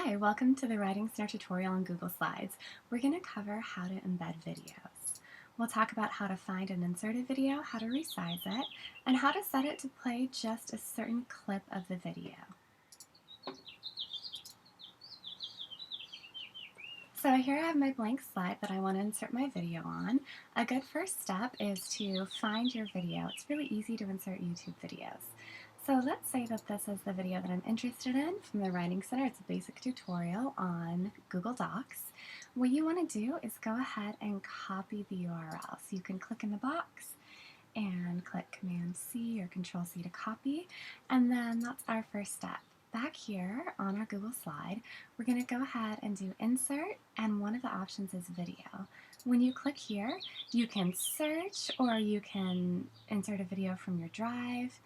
Hi, welcome to the Writing Center tutorial on Google Slides. We're going to cover how to embed videos. We'll talk about how to find and insert a video, how to resize it, and how to set it to play just a certain clip of the video. So here I have my blank slide that I want to insert my video on. A good first step is to find your video. It's really easy to insert YouTube videos. So let's say that this is the video that I'm interested in from the Writing Center. It's a basic tutorial on Google Docs. What you want to do is go ahead and copy the URL. So you can click in the box and click Command C or Control C to copy, and then that's our first step. Back here on our Google slide, we're going to go ahead and do Insert, and one of the options is Video. When you click here, you can search or you can insert a video from your drive.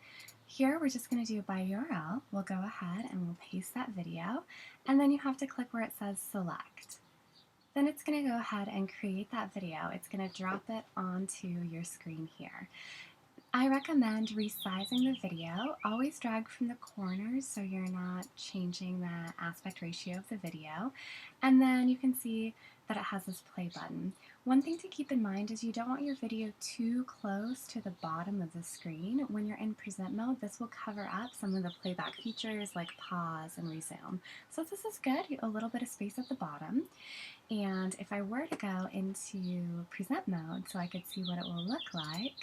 Here we're just going to do by URL. We'll go ahead and we'll paste that video, and then you have to click where it says Select. Then it's going to go ahead and create that video. It's going to drop it onto your screen here. I recommend resizing the video. Always drag from the corners so you're not changing the aspect ratio of the video. And then you can see that it has this play button. One thing to keep in mind is you don't want your video too close to the bottom of the screen. When you're in present mode, this will cover up some of the playback features like pause and resume. So this is good, a little bit of space at the bottom. And if I were to go into present mode so I could see what it will look like,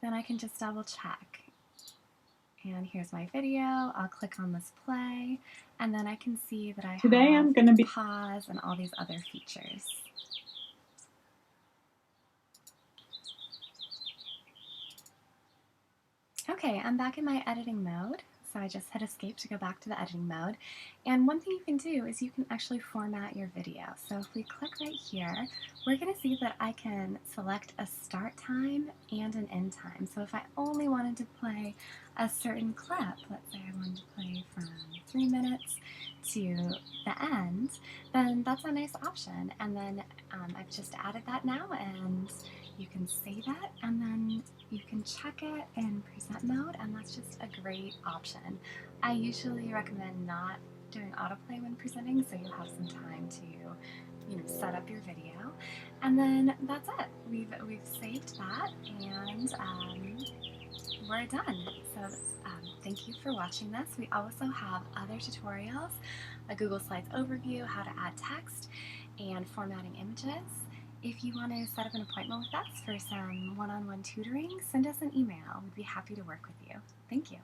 then I can just double check. And here's my video. I'll click on this play, and then I can see that I have pause and all these other features. Okay, I'm back in my editing mode. So I just hit escape to go back to the editing mode. And one thing you can do is you can actually format your video. So if we click right here, we're going to see that I can select a start time and an end time. So if I only wanted to play a certain clip, let's say I wanted to play from 3 minutes to the end, then that's a nice option. And then I've just added that now, and you can save it, and then you can check it in present mode, and that's just a great option. I usually recommend not doing autoplay when presenting, so you'll have some time to set up your video. And then that's it. We've saved that, and we're done. So thank you for watching this. We also have other tutorials, a Google Slides overview, how to add text, and formatting images. If you want to set up an appointment with us for some one-on-one tutoring, send us an email. We'd be happy to work with you. Thank you.